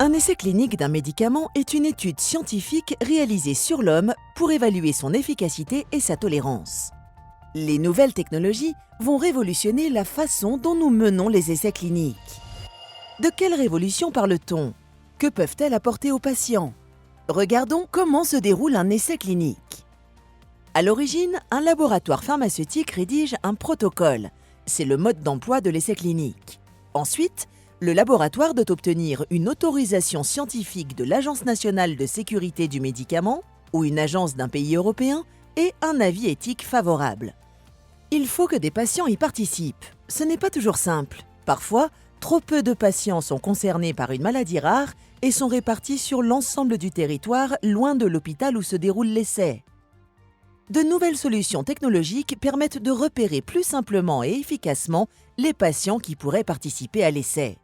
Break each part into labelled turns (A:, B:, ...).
A: Un essai clinique d'un médicament est une étude scientifique réalisée sur l'homme pour évaluer son efficacité et sa tolérance. Les nouvelles technologies vont révolutionner la façon dont nous menons les essais cliniques. De quelle révolution parle-t-on? Que peuvent-elles apporter aux patients? Regardons comment se déroule un essai clinique. À l'origine, un laboratoire pharmaceutique rédige un protocole. C'est le mode d'emploi de l'essai clinique. Ensuite, le laboratoire doit obtenir une autorisation scientifique de l'Agence nationale de sécurité du médicament ou une agence d'un pays européen et un avis éthique favorable. Il faut que des patients y participent. Ce n'est pas toujours simple. Parfois, trop peu de patients sont concernés par une maladie rare et sont répartis sur l'ensemble du territoire, loin de l'hôpital où se déroule l'essai. De nouvelles solutions technologiques permettent de repérer plus simplement et efficacement les patients qui pourraient participer à l'essai.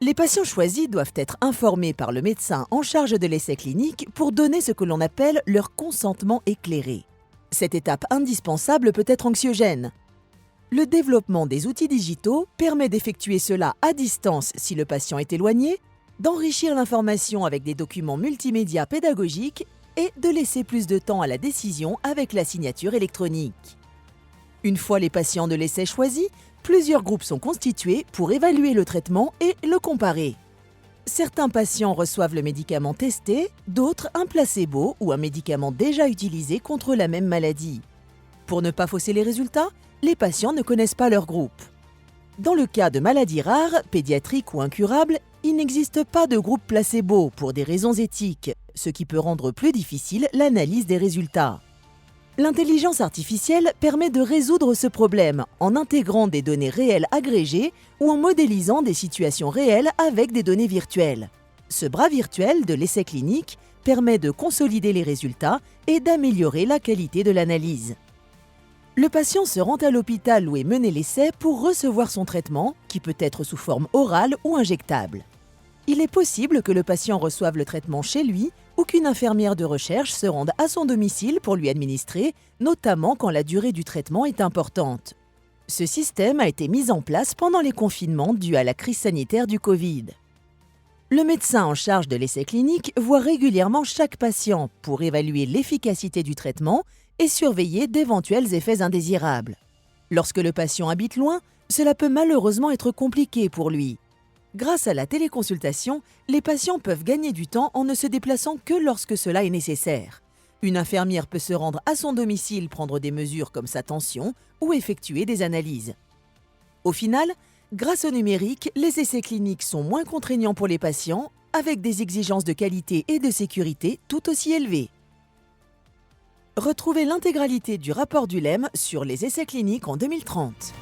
A: Les patients choisis doivent être informés par le médecin en charge de l'essai clinique pour donner ce que l'on appelle leur consentement éclairé. Cette étape indispensable peut être anxiogène. Le développement des outils digitaux permet d'effectuer cela à distance si le patient est éloigné, d'enrichir l'information avec des documents multimédia pédagogiques et de laisser plus de temps à la décision avec la signature électronique. Une fois les patients de l'essai choisis, plusieurs groupes sont constitués pour évaluer le traitement et le comparer. Certains patients reçoivent le médicament testé, d'autres un placebo ou un médicament déjà utilisé contre la même maladie. Pour ne pas fausser les résultats, les patients ne connaissent pas leur groupe. Dans le cas de maladies rares, pédiatriques ou incurables, il n'existe pas de groupe placebo pour des raisons éthiques, ce qui peut rendre plus difficile l'analyse des résultats. L'intelligence artificielle permet de résoudre ce problème en intégrant des données réelles agrégées ou en modélisant des situations réelles avec des données virtuelles. Ce bras virtuel de l'essai clinique permet de consolider les résultats et d'améliorer la qualité de l'analyse. Le patient se rend à l'hôpital où est mené l'essai pour recevoir son traitement, qui peut être sous forme orale ou injectable. Il est possible que le patient reçoive le traitement chez lui ou qu'une infirmière de recherche se rende à son domicile pour lui administrer, notamment quand la durée du traitement est importante. Ce système a été mis en place pendant les confinements dus à la crise sanitaire du Covid. Le médecin en charge de l'essai clinique voit régulièrement chaque patient pour évaluer l'efficacité du traitement et surveiller d'éventuels effets indésirables. Lorsque le patient habite loin, cela peut malheureusement être compliqué pour lui. Grâce à la téléconsultation, les patients peuvent gagner du temps en ne se déplaçant que lorsque cela est nécessaire. Une infirmière peut se rendre à son domicile prendre des mesures comme sa tension ou effectuer des analyses. Au final, grâce au numérique, les essais cliniques sont moins contraignants pour les patients, avec des exigences de qualité et de sécurité tout aussi élevées. Retrouvez l'intégralité du rapport d'Ulem sur les essais cliniques en 2030.